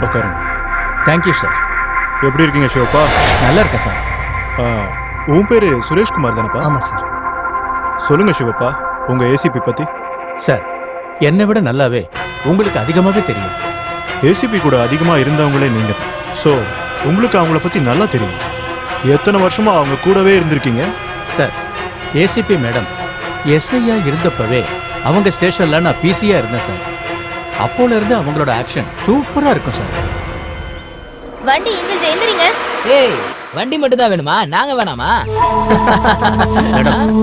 உட்காருங்க. Thank you sir. எப்படி இருக்கீங்க சிவப்பா? நல்லா இருக்கேன் சார். உன் பேரு சுரேஷ்குமார் தானப்பா? ஆமாம் சார். சொல்லுங்க சிவப்பா, உங்க ஏசிபி பத்தி. சார், என்னை விட நல்லாவே உங்களுக்கு அதிகமாகவே தெரியும். ஏசிபி கூட அதிகமா இருந்தவங்களே நீங்க தான். ஸோ உங்களுக்கு அவங்கள பத்தி நல்லா தெரியும். எத்தனை வருஷமா அவங்க கூடவே இருந்திருக்கீங்க? சார், ஏசிபி மேடம் எஸ்ஐயா இருந்தப்பவே அவங்க ஸ்டேஷன்ல நான் பிசியா இருந்தேன் சார். அப்போல இருந்து அவங்களோட ஆக்ஷன் சூப்பரா இருக்கும் சார். வண்டி இங்க எந்திரிங்க. ஏய், வண்டி மட்டும் தான் வேணுமா? நாங்க வேணாமா? மேடம்,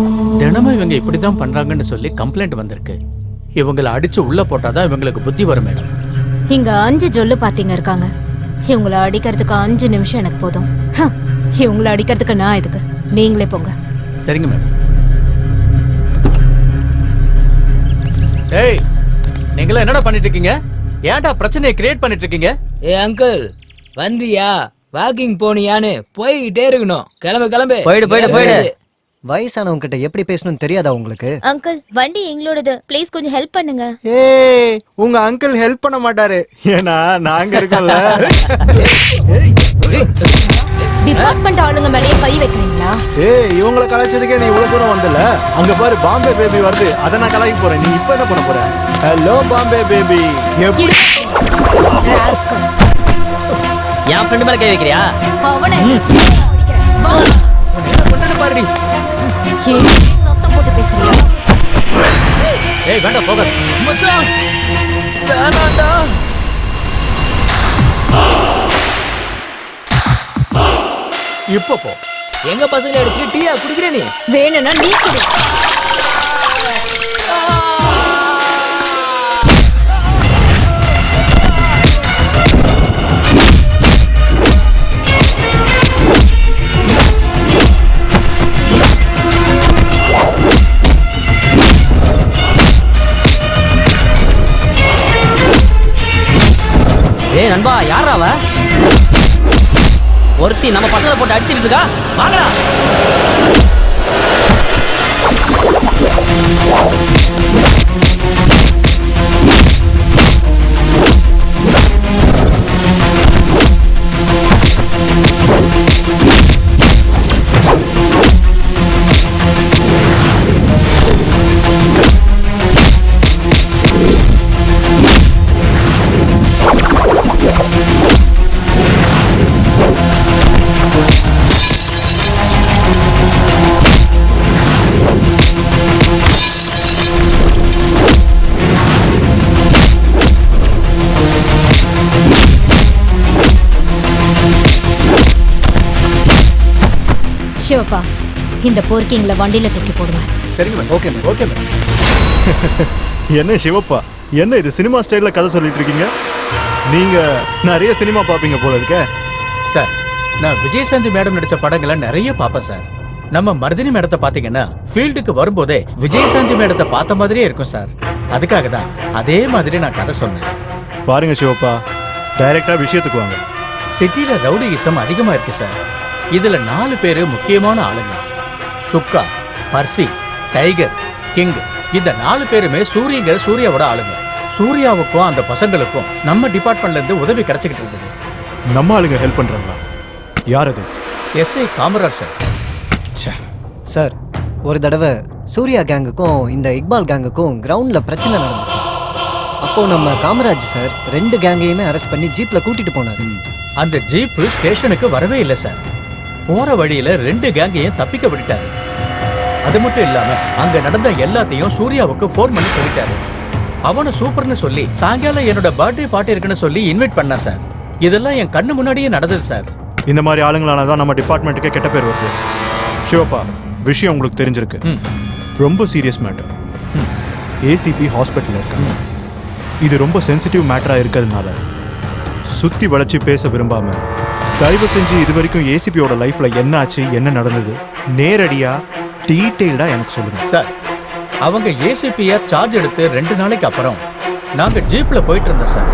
தினமும் இவங்க இப்படிதான் பண்றாங்கன்னு சொல்லி கம்ப்ளைண்ட் வந்திருக்கு. இவங்களை அடிச்சு உள்ள போட்டாதான் இவங்களுக்கு புத்தி வரும் மேடம். இங்க 5 ஜொல்லு பாத்தீங்க இருக்காங்க. இவங்களை அடிக்கிறதுக்கு 5 நிமிஷம் எனக்கு போதும். இவங்களை அடிக்கிறதுக்கு நான் எதுக்கு? நீங்களே போங்க. சரிங்க மேடம். ஏய், நீங்களா என்னடா பண்ணிட்டு இருக்கீங்க? ஏன்டா பிரச்சனையை கிரியேட் பண்ணிட்டு இருக்கீங்க? ஏ அங்கிள், வந்தியா வாக்கிங் போனியான்னு போய்கிட்டே இருக்கணும். கிளம்பு கிளம்பு. போயிடு. வயசானவங்க கிட்ட எப்படி பேசணும்னு தெரியாதா உங்களுக்கு? அங்கிள், வண்டி எங்களோடது. ப்ளீஸ் கொஞ்சம் ஹெல்ப் பண்ணுங்க. ஏய், உங்க அங்கிள் ஹெல்ப் பண்ண மாட்டாரு. ஏன்னா நாங்க இருக்கோம்ல. டிபார்ட்மெண்ட் ஆளுங்க மேலேயே கை வைக்கிறீங்களா? ஏய், இவங்களை கலாய்ச்சதுக்கே நீ இவ்வளவு தூரம் வந்தல. அங்க பாரு பாம்பே பேபி வருது. அதை நான் கலாய்க்க போறேன். நீ இப்ப என்ன பண்ண போற? Hello Bombay baby. என் ஃப்ரெண்ட் மேல கை வைக்கிறியா? அவனை பாருடி. சத்தம் போட்டு பேசுறியா? ஏய், வேண்டாம் போக. மச்சான், வேணாண்டா. இப்போ போ. எங்க பசங்களை அடிச்சு டீயா குடிக்கிற நீ? வேணும்னா நீ குடி. ஏய் நண்பா, யாரா அவ? ஒருத்தி நம்ம பசங்களை போட்டு அடிச்சுட்டு இருக்கா. வாங்கடா. சிவப்பா, இந்த போர்க்கிங்களை வண்டியில தூக்கி போடுங்க. சரிங்க madam. Okay madam. Okay madam. என்ன சிவப்பா, என்ன இது சினிமா ஸ்டைல்ல கதை சொல்லிட்டு இருக்கீங்க? நீங்க நிறைய சினிமா பாப்பீங்க போல இருக்க. சார், நான் விஜயசாந்தி மேடம் நடிச்ச படங்களை நிறைய பார்ப்பேன் சார். நம்ம மருதினி மேடத்தை பாத்தீங்கன்னா ஃபீல்டுக்கு வரும்போதே விஜயசாந்தி மேடத்தை பார்த்த மாதிரியே இருக்கும் சார். அதுக்காக தான் அதே மாதிரி நான் கதை சொன்னேன். பாருங்க சிவப்பா, டைரக்டா விஷயத்துக்கு வாங்க. சிட்டில ரவுடியிசம் அதிகமா இருக்கு சார். இதுல 4 பேரு முக்கியமான ஆளுங்க. சுக்கா, பர்சி, டைகர், கிங். இந்த 4 பேருமே சூர்யாவோட ஆளுங்க. சூர்யாவுக்கும் அந்த பசங்களுக்கும் நம்ம டிபார்ட்மெண்ட்ல இருந்து உதவி கிடைச்சிக்கிட்டு இருந்தது. நம்ம ஆளுங்க ஹெல்ப் பண்றாங்களா? யார் அது? SI Kamaraj sir. சார், ஒரு தடவை சூர்யா கேங்குக்கும் இந்த இக்பால் கேங்குக்கும் கிரவுண்ட்ல பிரச்சனை நடந்துச்சு. அப்போ நம்ம காமராஜ் சார் 2 கேங்கையுமே அரெஸ்ட் பண்ணி ஜீப்ல கூட்டிட்டு போனாரு. அந்த ஜீப் ஸ்டேஷனுக்கு வரவே இல்லை சார். போற வழியில 2 கேங்கையும் தப்பிக்க விட்டுட்டாரு. அது மட்டும் இல்லாம அங்க நடந்த எல்லாத்தையும் சூர்யாவுக்கு போன் பண்ணி சொல்லிட்டாரு. அவனை சூப்பர்னு சொல்லி சாயங்காலம் என்னோட பர்த்டே பார்ட்டி இருக்குன்னு சொல்லி இன்வைட் பண்ணா சார். இதெல்லாம் என் கண்ணு முன்னாடியே நடந்தது சார். இந்த மாதிரி ஆளுங்களானதான் நம்ம டிபார்ட்மெண்ட்டுக்கே கெட்ட பேர் வருது. சிவப்பா, விஷயம் உங்களுக்கு தெரிஞ்சிருக்கு. ரொம்ப சீரியஸ் மேட்டர். ஏசிபி ஹாஸ்பிட்டல்ல இருக்காங்க. இது ரொம்ப சென்சிட்டிவ் மேட்டரா இருக்கிறதுனால சுத்தி வளைச்சு பேச விரும்பாம தயவு செஞ்சு இது வரைக்கும் ஏசிபியோட லைஃப்ல என்ன ஆச்சு, என்ன நடந்தது, நேரடியா டீட்டெயில்டா எனக்கு சொல்லுங்க சார். அவங்க ஏசிபியா சார்ஜ் எடுத்து 2 நாளைக்கு அப்புறம் நாங்க ஜீப்ல போயிட்டு இருந்தோம் சார்.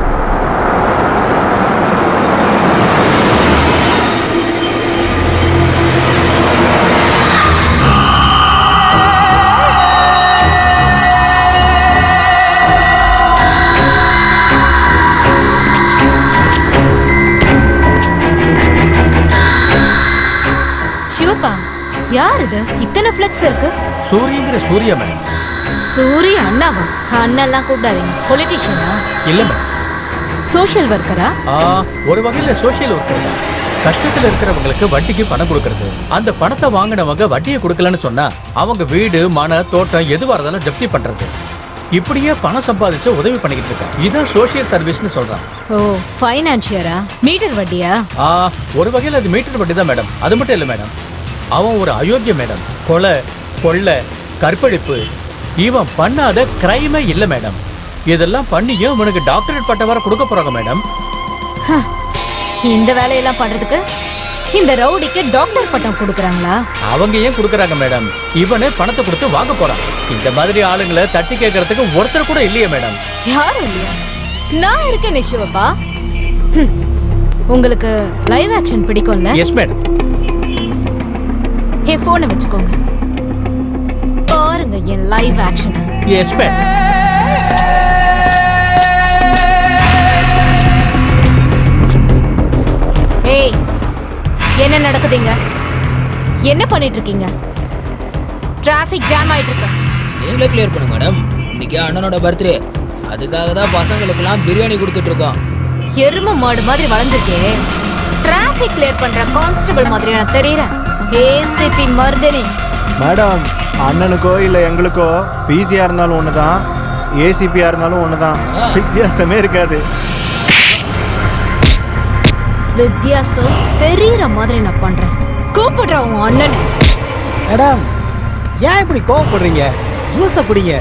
யார் இது? இத்தனை ஃபிளெக்ஸ் இருக்கு. சூரியங்கிற சூர்யா மேடம். சூரிய அண்ணாவா? அண்ணெல்லாம் கூப்பிடாதீங்க. பொலிட்டிஷியனா? இல்ல மேடம். சோஷியல் ஒர்க்கரா? ஒரு வகையில சோஷியல் ஒர்க்கர் தான். கஷ்டத்துல இருக்கிறவங்களுக்கு வட்டிக்கு பணம் கொடுக்கறது. அந்த பணத்தை வாங்கினவங்க வட்டியை கொடுக்கலன்னு சொன்னா அவங்க வீடு, மன, தோட்டம் எதுவா இருந்தாலும் ஜப்தி பண்றது. இப்படியே பணம் சம்பாதிச்சு உதவி பண்ணிக்கிட்டு இருக்கான். இதான் சோஷியல் சர்வீஸ்னு சொல்றான். ஓ, ஃபைனான்சியரா? மீட்டர் வட்டியா? ஒரு வகையில் அது மீட்டர் வட்டி தான் மேடம். அது மட்டும் இல்லை மேடம், அவன் ஒரு அயோக்கிய மேடம். கொலை, கொள்ளை, கற்பழிப்பு இவன் பண்ணாத கிரைமே இல்லை மேடம். இதெல்லாம் பண்ணியும் இவனுக்கு டாக்டரேட் பட்டம் வர கொடுக்க போறாங்க மேடம். இந்த வேலையெல்லாம் பண்றதுக்கு இந்த ரவுடிக்கு டாக்டர் பட்டம் கொடுக்கறாங்களா? அவங்க ஏன் கொடுக்கறாங்க மேடம்? இவனே பணத்தை கொடுத்து வாங்க போறான். இந்த மாதிரி ஆளுங்களை தட்டி கேட்கறதுக்கு ஒருத்தர் கூட இல்லையே மேடம். யாரும் இல்லையா? நான் இருக்கேன் நிஷுவப்பா. உங்களுக்கு லைவ் ஆக்ஷன் பிடிக்கும்ல? Yes madam. ஹே, போனை வச்சுக்கோங்க. பாருங்க என் லைவ் ஆக்ஷன். Yes madam. ஏய், என்ன நடக்குதுங்க? என்ன பண்ணிட்டு இருக்கீங்க? டிராஃபிக் ஜாம் ஆயிட்டு இருக்கு. நீங்களே கிளியர் பண்ணுங்க மேடம். இன்னைக்கு அண்ணனோட பர்த்டே, அதுக்காக தான் பசங்களுக்கெல்லாம் பிரியாணி கொடுத்துட்டு இருக்கோம். எரும மாடு மாதிரி வளர்ந்துருக்கே. டிராஃபிக் கிளியர் பண்ற கான்ஸ்டபிள் மாதிரி எனக்கு தெரியறேன். ஏசிபி மர்தனி. மேடம், அண்ணனுக்கோ இல்லை எங்களுக்கோ பிசியா இருந்தாலும் ஒன்று தான், ஏசிபியா இருந்தாலும் ஒன்று தான். வித்தியாசமே இருக்காது. வித்தியாசம் தெரியற மாதிரி நான் பண்றேன். கூப்பிடுற உன் அண்ணன். மேடம், ஏன் இப்படி கோவப்படுறீங்க? ஜூஸை குடிங்க.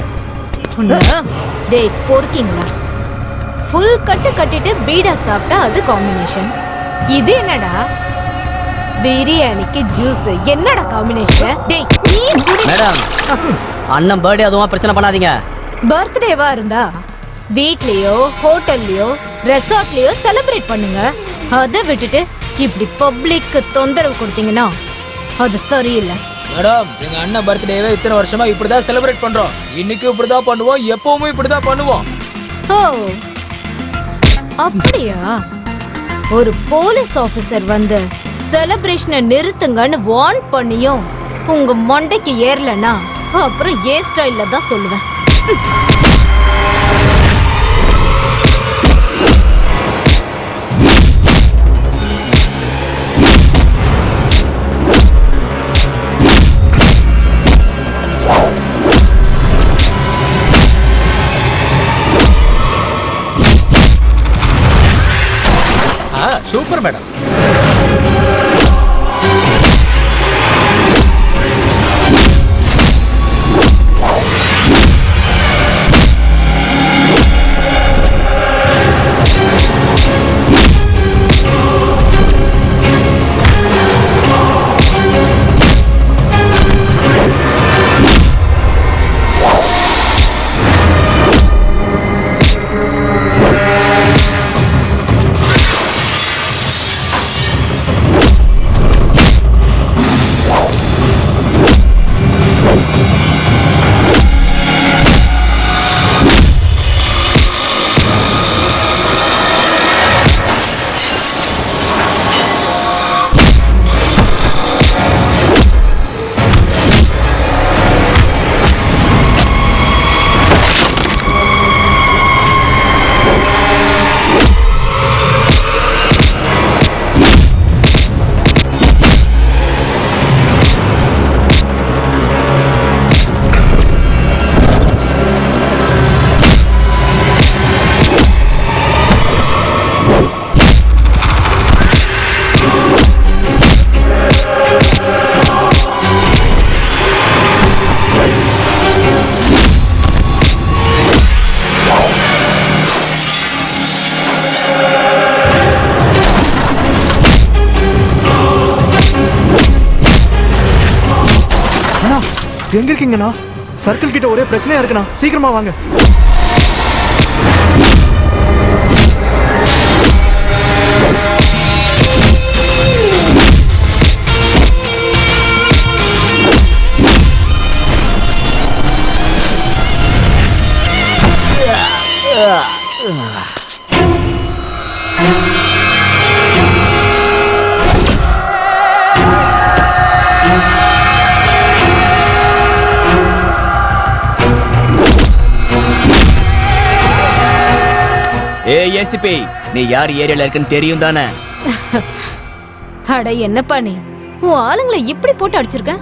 டேய் பொறுக்கீங்களா? ஃபுல் கட்டு கட்டிட்டு பீடா சாப்பிட்டா அது காம்பினேஷன். இது என்னடா? பிரியாணிக்கு ஜூஸ் என்னடா காம்பினேஷன்? டேய் நீ குடி. மேடம், அண்ணன் பர்த்டே அதுவா பிரச்சனை பண்ணாதீங்க. பர்த்டேவா இருந்தா வீட்லயோ, ஹோட்டல்லயோ, ரெசார்ட்லயோ செலிப்ரேட் பண்ணுங்க. அதை விட்டுட்டு இப்படி பப்ளிக்கு தொந்தரவு கொடுத்தீங்கன்னா அது சரியில்லை. மேடம், எங்க அண்ணன் பர்த்டேவே இத்தனை வருஷமா இப்படிதான் செலிப்ரேட் பண்றோம். இன்னைக்கு இப்படிதான் பண்ணுவோம், எப்பவுமே இப்படிதான் பண்ணுவோம். ஓ, அப்படியா? ஒரு போலீஸ் ஆபீசர் வந்து செலிப்ரேஷனை நிறுத்துங்கன்னு வார்ன் பண்ணியும் உங்க மண்டைக்கு ஏறலனா அப்புறம் ஏ ஸ்டைல்ல தான் சொல்லுவேன். Super madam. எங்க இருக்கீங்கண்ணா? சர்க்கிள் கிட்ட ஒரே பிரச்சனையா இருக்குண்ணா, சீக்கிரமா வாங்க. ஏசிபி, நீ யார் ஏரியால இருக்குன்னு தெரியும் தானே? அட என்னப்பா நீ உன் ஆளுங்களை இப்படி போட்டு அடிச்சிருக்க?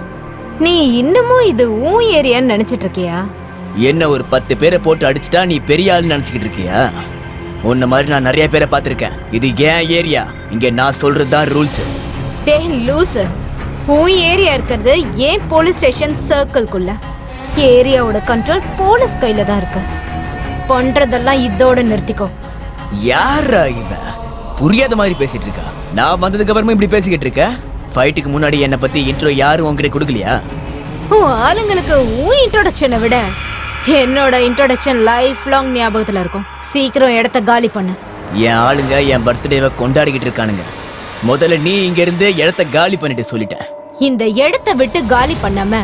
நீ இன்னமும் இது உன் ஏரியான்னு நினைச்சிட்டு இருக்கியா? என்ன ஒரு 10 பேரை போட்டு அடிச்சுட்டா நீ பெரிய ஆளுன்னு நினைச்சுக்கிட்டு இருக்கியா? உன்ன மாதிரி நான் நிறைய பேரை பார்த்திருக்கேன். இது ஏன் ஏரியா, இங்க நான் சொல்றதுதான் ரூல்ஸ். டேய் லூசு, உன் ஏரியா இருக்கிறது ஏன் போலீஸ் ஸ்டேஷன் சர்க்கிள்குள்ள. ஏரியாவோட கண்ட்ரோல் போலீஸ் கையில தான் இருக்கு. பண்றதெல்லாம் இதோட நிறுத்திக்கோ. யாரா இவ? புரியாத மாதிரி பேசிட்டு இருக்கா. நான் வந்ததுக்கு அப்புறமா இப்படி பேசிக்கிட்டு இருக்க? ஃபைட்டுக்கு முன்னாடி என்ன பத்தி இன்ட்ரோ யாரும் உங்ககிட்ட கொடுக்கலையா? உன் ஆளுங்களுக்கு உன் இன்ட்ரோடக்ஷனை விட என்னோட இன்ட்ரோடக்ஷன் லைஃப் லாங் ஞாபகத்துல இருக்கும். சீக்கிரம் இடத்த காலி பண்ணு. என் ஆளுங்க என் பர்த்டேவை கொண்டாடிக்கிட்டு இருக்கானுங்க. முதல்ல நீ இங்க இருந்து இடத்த காலி பண்ணிட்டு சொல்லிட்டேன். இந்த இடத்த விட்டு காலி பண்ணாம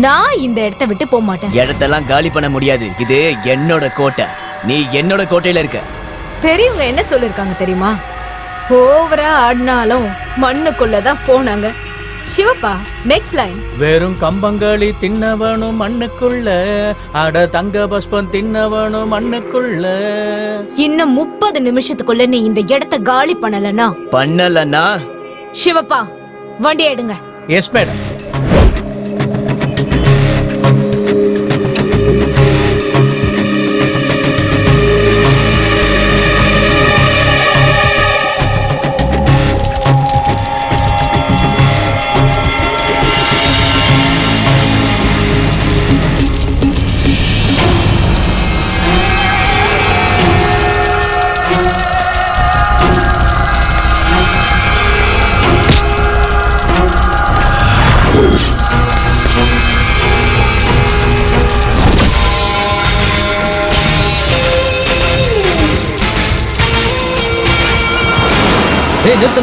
நான் இந்த இடத்த விட்டு போக மாட்டேன். இடத்தெல்லாம் காலி பண்ண முடியாது. இது என்னோட கோட்டை. நீ என்னோட கோட்டையில இருக்க. பெரியவங்க என்ன சொல்லிருக்காங்க தெரியுமா? ஓவரா ஆடினாலும் மண்ணுக்குள்ளதான் போனாங்க. சிவப்பா, நெக்ஸ்ட் லைன். வெறும் கம்பங்களி தின்னவனும் மண்ணுக்குள்ள, அட தங்க பஸ்பம் தின்னவனும் மண்ணுக்குள்ள. இன்னும் 30 நிமிஷத்துக்குள்ள நீ இந்த இடத்த காலி பண்ணலன்னா சிவப்பா வண்டி எடுங்க. Yes madam.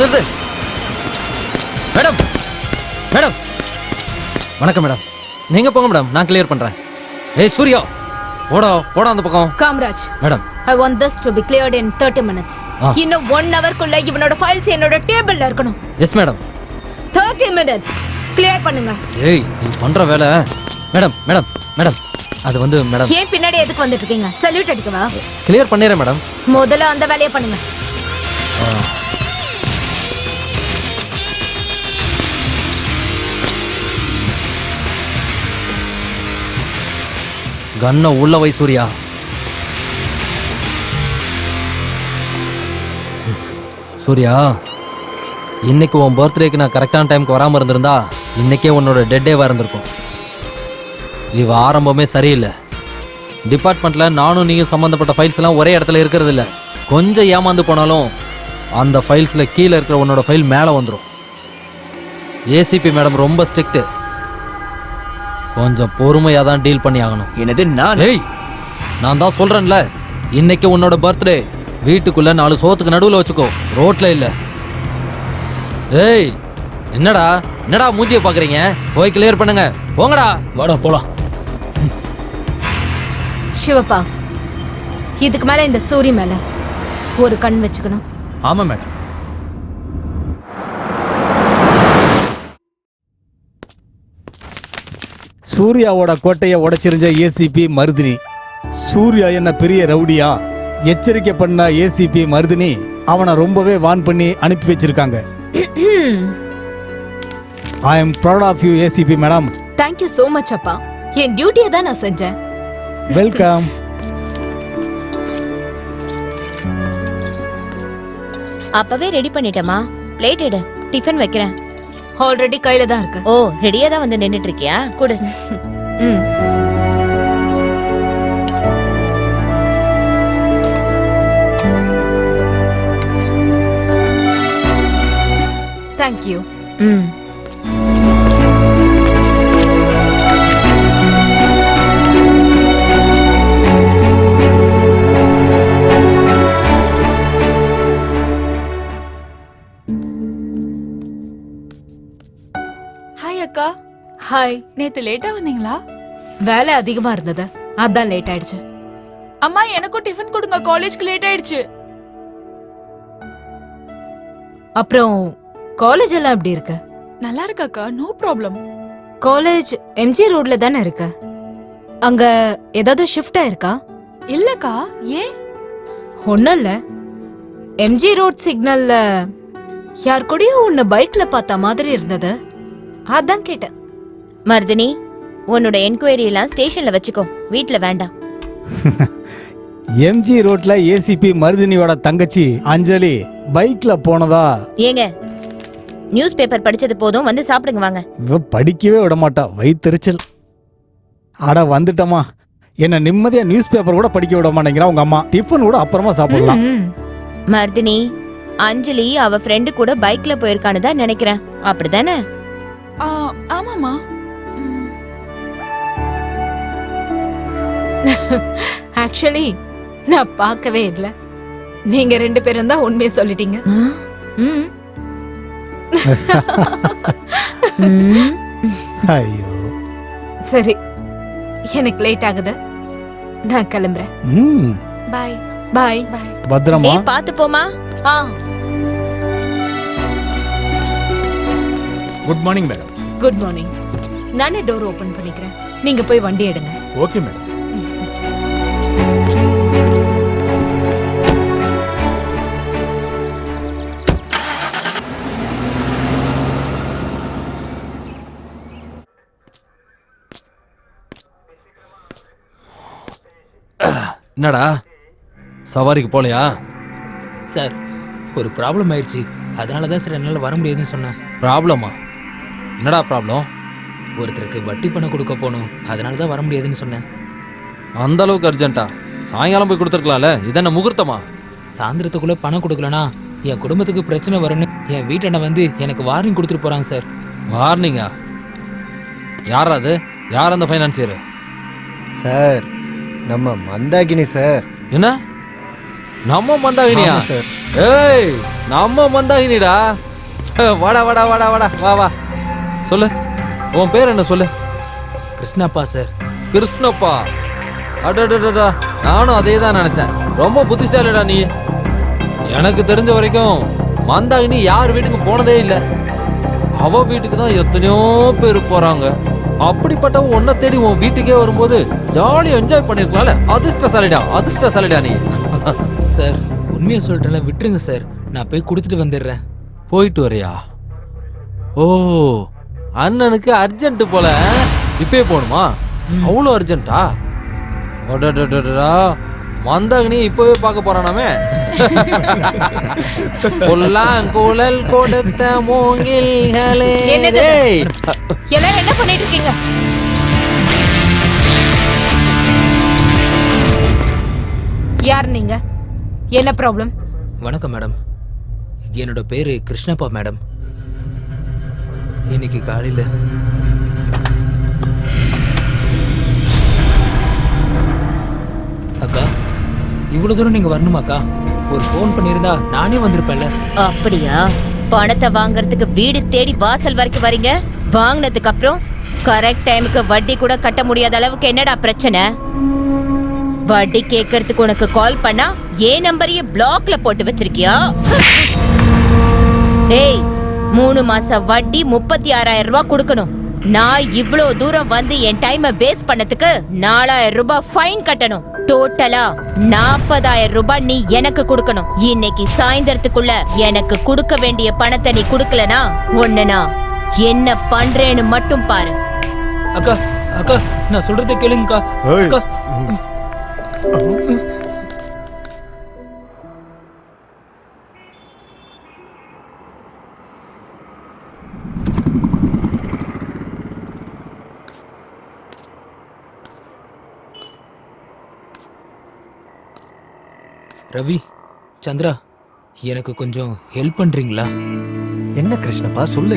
நிறுத்து. மேடம், மேடம், வணக்கம் மேடம். நீங்க போங்க மேடம், நான் கிளியர் பண்றேன். ஏய் சூர்யா, போடா அந்த பக்கம். Kamaraj, madam, I want this to be cleared in 30 minutes. இன்னும் 1 hour குள்ள இவனோட ஃபைல்ஸ் என்னோட டேபிள்ல இருக்கணும். Yes madam. 30 minutes கிளியர் பண்ணுங்க. ஏய் நீ பண்ற வேலை. மேடம் மேடம் மேடம், அது வந்து மேடம். ஏன் பின்னாடி எதுக்கு வந்துட்டு இருக்கீங்க? சல்யூட் அடிக்கவா? கிளியர் பண்ணிடுறேன் மேடம். முதல்ல அந்த வேலையை பண்ணுங்க. கண்ண உள்ள வை சூர்யா. சூர்யா, இன்னைக்கு உன் பர்த்டேக்கு நான் கரெக்டான டைமுக்கு வராமல் இருந்திருந்தா இன்னைக்கே உன்னோட டெட்டேவாக இருந்திருக்கும். இவ ஆரம்பமே சரியில்லை. டிபார்ட்மெண்ட்டில் நானும் நீயும் சம்மந்தப்பட்ட ஃபைல்ஸ் எல்லாம் ஒரே இடத்துல இருக்கிறது இல்லை. கொஞ்சம் ஏமாந்து போனாலும் அந்த ஃபைல்ஸில் கீழே இருக்கிற உன்னோட ஃபைல் மேலே வந்துடும். ஏசிபி மேடம் ரொம்ப ஸ்ட்ரிக்ட். கொஞ்சம் பொறுமையாக தான் டீல் பண்ணி ஆகணும். என்னது நான்? ஏய், நான் தான் சொல்றேன்ல, இன்னைக்கு உன்னோட பர்த்டே. வீட்டுக்குள்ள 4 சோத்துக்கு நடுவில் வச்சுக்கோ, ரோட்ல இல்ல. ஏய் என்னடா மூஞ்சியை பாக்குறீங்க? போய் கிளியர் பண்ணுங்க, போங்கடா. வாடா போலாம். சிவப்பா, இதுக்கு மேல இந்த சூரி மேல ஒரு கண் வச்சுக்கணும். ஆமா மேடம். சூர்யாவோட கோட்டையை உடைச்சிருந்த ஏசிபி மருதினி. சூர்யா என்ன பெரிய ரவுடியா? எச்சரிக்கை பண்ண ஏசிபி மருதினி அவனை ரொம்பவே வான் பண்ணி அனுப்பி வச்சிருக்காங்க. I am proud of you ACP madam. Thank you so much அப்பா. என் டியூட்டியை தான் நான் செஞ்சேன். வெல்கம். அப்பவே ரெடி பண்ணிட்டேமா. பிளேட் எடு, டிஃபன் வைக்கிறேன். ஆல்ரெடி கையில தான் இருக்கு. ஓ, ரெடியா தான் வந்து நின்னுட்டு இருக்கியா? குடு. Thank you. ஹாய் அக்கா. ஹாய். நேத்து லேட்டா வந்தீங்களா? வேலை அதிகமா இருந்தது, அதான் லேட் ஆயிடுச்சு. அம்மா எனக்கும் டிஃபன் கொடுங்க, காலேஜ்க்கு லேட் ஆயிடுச்சு. அப்புறம் காலேஜ் எல்லாம் எப்படி இருக்கு? நல்லா இருக்காக்கா, நோ ப்ராப்ளம். காலேஜ் எம்ஜி ரோட்ல தானே இருக்கு. அங்க ஏதாவது ஷிஃப்ட் ஆயிருக்கா? இல்லக்கா, ஏன்? ஒன்றும் இல்லை, எம்ஜி ரோட் சிக்னல்ல யார் கூடயும் உன்னை பைக்ல பார்த்த மாதிரி இருந்தது, அதான் கேட்டேன். மருதினி, உன்னோட என்கொயரி எல்லாம் ஸ்டேஷன்ல வச்சுக்கோ, வீட்ல வேண்டாம். எம்ஜி ரோட்ல ஏசிபி மருதினியோட தங்கச்சி அஞ்சலி பைக்ல போனதா? ஏங்க, நியூஸ் பேப்பர் படிச்சது போதும், வந்து சாப்பிடுங்க வாங்க. இவ படிக்கவே விட மாட்டா, வயித்தெரிச்சல். அட வந்துட்டமா, என்ன நிம்மதியா நியூஸ் பேப்பர் கூட படிக்க விட மாட்டேங்கிறா உங்க அம்மா. டிஃபன் கூட அப்புறமா சாப்பிடலாம். மருதினி, அஞ்சலி அவ ஃப்ரெண்டு கூட பைக்ல போயிருக்கான்னு தான் நினைக்கிறேன், அப்படிதானே? ஆமாமா. ஆக்சுவலி நான் பார்க்கவே இல்லை, நீங்க 2 பேரும் தான் உண்மையை சொல்லிட்டீங்க. ஐயோ, சரி, எனக்கு லேட் ஆகுது, நான் கிளம்புறேன். பாய் பாய். பத்திரமா பாத்து போமா. Good morning madam. Good morning. நானே டோர் ஓபன் பண்ணிக்கிறேன், நீங்க போய் வண்டி எடுங்க. Okay madam. என்னடா சவாரிக்கு போலையா? சார், ஒரு ப்ராப்ளம் ஆயிடுச்சு, அதனால தான் சார் என்னால் வர முடியாதுன்னு சொன்னேன். ப்ராப்ளமா? என்னடா ப்ராப்ளம்? ஒருத்தருக்கு வட்டி பணம் கொடுக்க போகணும், அதனால தான் வர முடியாதுன்னு சொன்னேன். அந்த அளவுக்கு அர்ஜென்ட்டா? சாயங்காலம் போய் கொடுத்துருக்கலாம்ல, இதென்ன முகூர்த்தமா? சாயந்தரத்துக்குள்ளே பணம் கொடுக்கலனா என் குடும்பத்துக்கு பிரச்சனை வரும்னு என் வீட்டை வந்து எனக்கு வார்னிங் கொடுத்துட்டு போகிறாங்க சார். வார்னிங்கா? யாரா அது? யார் அந்த ஃபைனான்சியர்? சார், நம்ம மந்தாகினி சார். என்ன நம்ம மந்தாகினியா? சார், ஏய், நம்ம மந்தாகினிடா. வாடா வாடா வாடா வாடா, வா வா. சொல்லு, உன் பேர் என்ன சொல்லு? கிருஷ்ணப்பா சார். கிருஷ்ணப்பா? அடடடடா, நானும் அதே தான் நினைச்சேன். ரொம்ப புத்திசாலிடா நீ. எனக்கு தெரிஞ்ச வரைக்கும் மந்தாகினி யார் வீட்டுக்கு போனதே இல்லை. அவ வீட்டுக்கு தான் எத்தனையோ பேர் போறாங்க. அப்படிப்பட்டவ உன்னை தேடி உன் வீட்டுக்கே வரும்போது ஜாலியா என்ஜாய் பண்ணிருக்கலாம்ல. அதிர்ஷ்டசாலிடா, அதிர்ஷ்டசாலிடா நீ. சார், உண்மையை சொல்லிட்டேன்ல, விட்டுருங்க சார், நான் போய் கொடுத்துட்டு வந்துடுறேன். போயிட்டு வரியா? ஓ, அண்ணனுக்கு அர்ஜென்ட் போல. இப்பயே போகணுமா? அவ்வளோ அர்ஜென்ட்டா? மந்தாகினி இப்பவே பார்க்க போறானாமே. குழல் கொடுத்த மூங்கில்களே. எல்லாரும் என்ன பண்ணிட்டு இருக்கீங்க? யார் நீங்க? என்ன ப்ராப்ளம்? வணக்கம் மேடம், என்னோட பேரு கிருஷ்ணப்பா மேடம். இன்னைக்கு காலையில் அக்கா, இவ்வளவு தூரம் நீங்க வரணுமாக்கா? ஒரு ஃபோன் பண்ணியிருந்தா நானே வந்திருப்பேன்ல. அப்படியா? பணத்தை வாங்குறதுக்கு வீடு தேடி வாசல் வரைக்கும் வரீங்க. வாங்கினதுக்கு அப்புறம் கரெக்ட் டைமுக்கு வட்டி கூட கட்ட முடியாத அளவுக்கு என்னடா பிரச்சனை? வட்டி கேட்கறதுக்கு உனக்கு கால் பண்ணா ஏன் நம்பரையே பிளாக்ல போட்டு வச்சிருக்கியா? ஏய், 3 மாச வட்டி 36,000 ரூபாய் கொடுக்கணும். நான் இவ்ளோ தூரம் வந்து என் டைமை வேஸ்ட் பண்ணதுக்கு 4,000 ரூபாய் ஃபைன் கட்டணும். டோட்டலா 40,000 ரூபாய் நீ எனக்கு கொடுக்கணும். இன்னைக்கு சாயந்தரத்துக்குள்ள எனக்கு கொடுக்க வேண்டிய பணத்தை நீ கொடுக்கலனா ஒண்ணனா என்ன பண்றேன்னு மட்டும் பாரு. அக்கா, அக்கா, நான் சொல்றதை கேளுங்கக்கா. அக்கா, ரவி, சந்திரா, எனக்கு கொஞ்சம் ஹெல்ப் பண்றீங்களா? என்ன கிருஷ்ணப்பா, சொல்லு.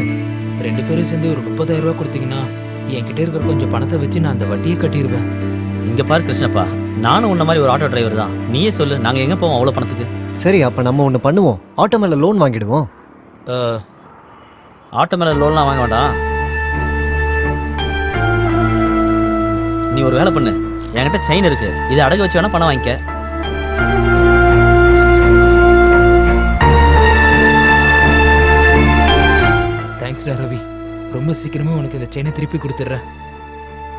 2 பேரும் சேர்ந்து ஒரு 30,000 ரூபாய் கொடுத்தீங்கன்னா என்கிட்ட இருக்கிற கொஞ்சம் பணத்தை வச்சு நான் அந்த வட்டியை கட்டிடுவேன். இங்க பாரு கிருஷ்ணப்பா, நானும் உன்ன மாதிரி ஒரு ஆட்டோ டிரைவர் தான். நீயே சொல்லு, நாங்க எங்க போவோம் அவ்வளவு பணத்துக்கு? சரி, அப்ப நம்ம ஒண்ணு பண்ணுவோம். ஆட்டோ மேல லோன் வாங்கிடுவோம். ஆட்டோ மேல லோன்லாம் வாங்க வேண்டாம். நீ ஒரு வேலை பண்ணு, என்கிட்ட செயின் இருக்கு, இதை அடகு வச்சு வேணா பணம் வாங்கிக்க. தேங்க்ஸ்டா ரவி, ரொம்ப சீக்கிரமே உனக்கு இந்த செயினை திருப்பி கொடுத்துட்றேன்.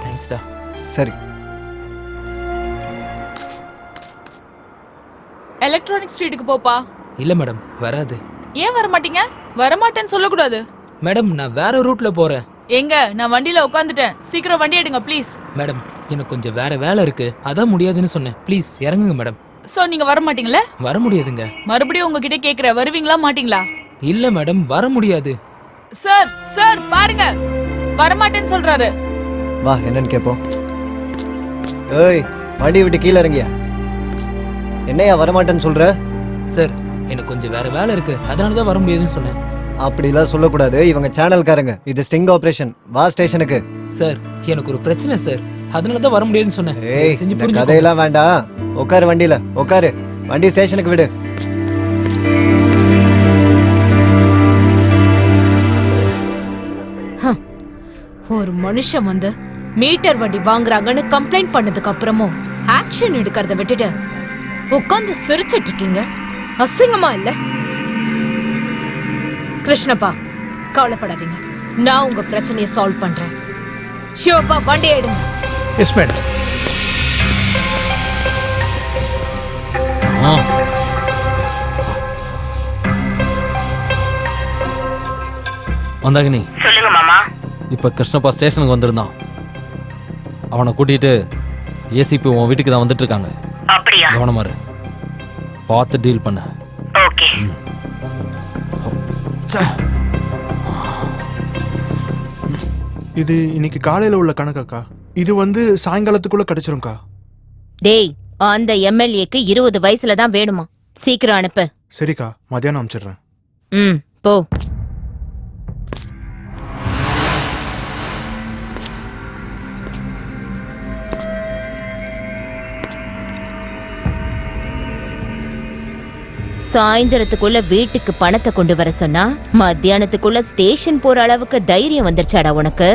தேங்க்ஸ்டா. சரி. எலக்ட்ரானிக் ஸ்ட்ரீட்டுக்கு போப்பா. இல்ல மேடம் வராது. ஏன் வர மாட்டீங்க? வரமாட்டேன்னு சொல்லக்கூடாது. மேடம் நான் வேற ரூட்ல போறேன். எங்க நான் வண்டியில உட்காந்துட்டேன். சீக்கிரம் வண்டி எடுங்க ப்ளீஸ். மேடம் எனக்கு கொஞ்சம் வேற வேலை இருக்கு, அதான் முடியாதுன்னு சொன்னேன். ப்ளீஸ் இறங்குங்க மேடம். சோ நீங்க வர மாட்டீங்களா? வர முடியாதுங்க. மறுபடியும் உங்ககிட்ட கேக்குற, வருவீங்களா மாட்டீங்களா? இல்ல மேடம் வர முடியாது. சார் சார் பாருங்க, வரமாட்டேன்னு சொல்றாரு. வா என்னன்னு கேட்போம். ஏய் வண்டி விட்டு கீழே இறங்கியா? என்னையா வரமாட்டேன்னு சொல்ற? சார் எனக்கு கொஞ்சம் வேற வேலை இருக்கு, அதனால தான் வர முடியாதுன்னு சொன்னேன். அப்படிலாம் சொல்லக்கூடாது, இவங்க சேனல்காரங்க. இது ஸ்டிங் ஆபரேஷன். வா ஸ்டேஷனுக்கு. சார் எனக்கு ஒரு பிரச்சனை சார், அதனால தான் வர முடியாதுன்னு சொன்னேன். ஏய் செஞ்சு இந்த புரிஞ்சுக்கோங்க. கதையெல்லாம் வேண்டாம். உட்காரு வண்டியில உட்காரு. வண்டி ஸ்டேஷனுக்கு விடு. ஒரு மனுஷன் வந்து மீட்டர் வண்டி வாங்குறாங்கன்னு கம்ப்ளைண்ட் பண்ணதுக்கு அப்புறமும் ஆக்ஷன் எடுக்கிறத விட்டுட்டு உட்கார்ந்து சிரிச்சிட்டு இருக்கீங்க. அசிங்கமா இல்ல? கிருஷ்ணப்பா கவலைப்படாதீங்க, நான் உங்க பிரச்சனையை சால்வ் பண்றேன். ஷிவப்பா வண்டி எடுங்க. Yes madam. வந்தாகினி. சொல்லுங்க மாமா. இப்போ கிருஷ்ணப்பா ஸ்டேஷனுக்கு வந்திருந்தான். அவனை கூட்டிட்டு ஏசிபி உன் வீட்டுக்கு தான் வந்துட்டு இருக்காங்க. அப்படியா? கவனமா இரு, பார்த்து டீல் பண்ண. ஓகே. இது இன்னைக்கு காலையில உள்ள கணக்காக்கா. இது வந்து சாயங்காலத்துக்குள்ள கிடைச்சிரும்க்கா. டேய் அந்த எம்எல்ஏக்கு 20 வயசுல தான் வேணுமா? சீக்கிரம் அனுப்பு. சரிக்கா, மதியானம் அனுப்பிச்சிடுறேன். ம் போ. சாயந்தரத்துக்குள்ள வீட்டுக்கு பணத்தை கொண்டு வர சொன்னா மத்தியானத்துக்குள்ள ஸ்டேஷன் போற அளவுக்கு தைரியம் வந்துருச்சாடா உனக்கு?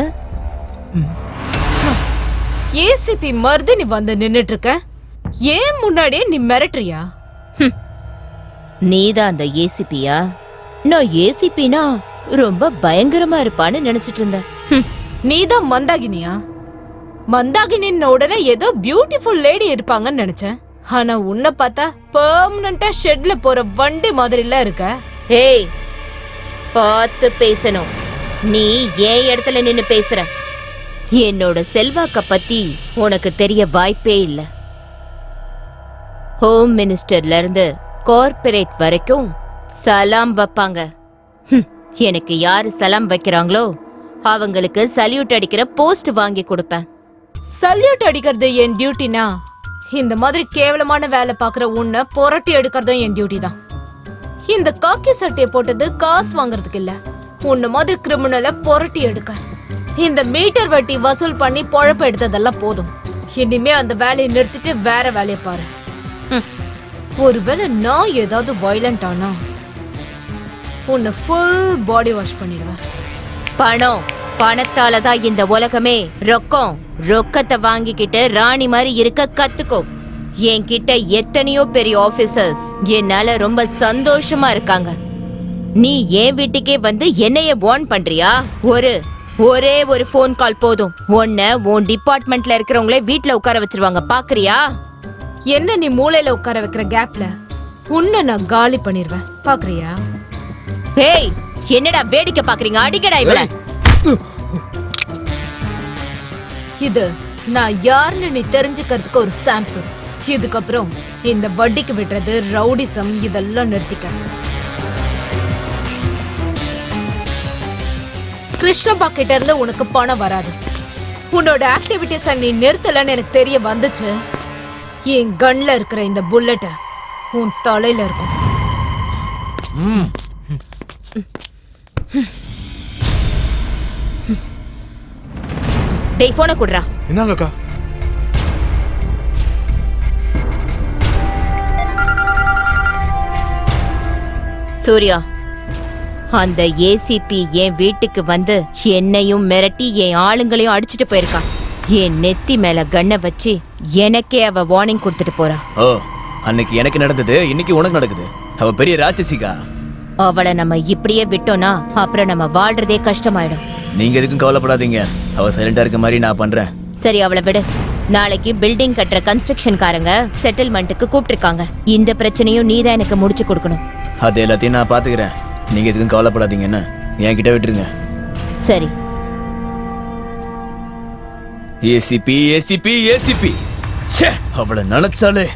ஏசிபி மருதினி வந்து நின்னுட்டு இருக்க, ஏன் முன்னாடியே நீ மிரட்டுறியா? நீதான் அந்த ஏசிபியா? நான் ஏசிபினா ரொம்ப பயங்கரமா இருப்பான்னு நினைச்சிட்டு இருந்தேன். நீதான் மந்தாகினியா? மந்தாகினின்னு உடனே ஏதோ பியூட்டிஃபுல் லேடி இருப்பாங்கன்னு நினைச்சேன். ஆனா உன்னை பார்த்தா பெர்மனண்டா ஷெட்ல போற வண்டி மாதிரில இருக்க. ஏய் பார்த்து பேசணும். நீ ஏன் இடத்துல நின்னு பேசுற? என்னோட செல்வாக்க பத்தி உனக்கு தெரிய வாய்ப்பே இல்ல. ஹோம் மினிஸ்டர்ல இருந்து கார்ப்பரேட் வரைக்கும் சலாம் வைப்பாங்க. எனக்கு யாரு சலாம் வைக்கிறாங்களோ அவங்களுக்கு சல்யூட் அடிக்கிற போஸ்ட் வாங்கி கொடுப்பேன். சல்யூட் அடிக்கிறது என் டியூட்டினா, இந்த மாதிரி கேவலமான வேலை பாக்குற உன்னை புரட்டி எடுக்கிறதும் என் டியூட்டி தான். இந்த காக்கி சட்டையை போட்டது காசு வாங்குறதுக்கு இல்ல, உன்ன மாதிரி கிரிமினலை புரட்டி எடுக்க. இந்த மீட்டர் வட்டி வசூல் பண்ணி பொழப்ப எடுத்ததெல்லாம் போதும். இனிமே அந்த வேலையை நிறுத்திட்டு வேற வேலையை பாரு. ஒருவேளை நான் ஏதாவது வயலண்ட் ஆனா உன்னை ஃபுல் பாடி வாஷ் பண்ணிடுவேன். பணம் பணத்தாலதான் இந்த உலகமே. ரொக்கத்தை வாங்கிக்கிட்டு ராணி மாதிரி இருக்க கத்துக்கோ. என்கிட்ட எத்தனையோ பெரிய ஆபீசர்ஸ் என்னால ரொம்ப சந்தோஷமா இருக்காங்க. நீ என் வீட்டுக்கே வந்து என்னைய வார்ன் பண்றியா? ஒரே ஒரு போன் கால் போதும், உன்னை உன் டிபார்ட்மெண்ட்ல இருக்கிறவங்களே வீட்டுல உட்கார வச்சிருவாங்க. பாக்குறியா? என்ன நீ மூளையில உட்கார வைக்கிற கேப்ல உன்னை நான் காலி பண்ணிடுவேன். பாக்குறியா? ஏய் என்னடா வேடிக்கை பாக்குறீங்க? அடிக்கடா இவள. இது நான் யாருன்னு நீ தெரிஞ்சுக்கிறதுக்கு ஒரு சாம்பிள். இதுக்கப்புறம் இந்த வட்டிக்கு விடுறது, ரவுடிசம் இதெல்லாம் நிறுத்திக்க. கிருஷ்ணப்பா கிட்ட இருந்து உனக்கு பணம் வராது. உன்னோட ஆக்டிவிட்டிஸ் நீ நிறுத்தலன்னு எனக்கு தெரிய வந்துச்சு, என் கன்ல இருக்கிற இந்த புல்லட்ட உன் தலையில இருக்கும். டேய் போனை குடுறா. என்னங்கக்கா? சூர்யா, அந்த ஏசிபி என் வீட்டுக்கு வந்து என்னையும் மிரட்டி என் ஆளுங்களையும் அடிச்சுட்டு போயிருக்கான். என் நெத்தி மேல கண்ணை வச்சு எனக்கே அவ வார்னிங் கொடுத்துட்டு போறா. ஓ, அன்னைக்கு எனக்கு நடந்தது இன்னைக்கு உனக்கு நடக்குது. அவ பெரிய ராட்சசிகா. அவளை நம்ம இப்படியே விட்டோம்னா அப்புறம் நம்ம வாழ்றதே கஷ்டமாயிடும். நீங்க எதுக்கும் கவலைப்படாதீங்க, அவ சைலண்டா இருக்க மாதிரி நான் பண்றேன். சரி அவளை விடு. நாளைக்கு பில்டிங் கட்டுற கன்ஸ்ட்ரக்ஷன்காரங்க செட்டில்மெண்ட்டுக்கு கூப்பிட்டிருக்காங்க. இந்த பிரச்சனையும் நீதான் எனக்கு முடிச்சு கொடுக்கணும். அது எல்லாத்தையும் நான் பாத்துக்கிறேன். நீங்க எதுக்கும் கவலைப்படாதீங்க. என்ன என்கிட்ட விட்டுருங்க. சரி. ஏசிபி ஏசிபி ஏசிபி அவளை நினைச்சாலே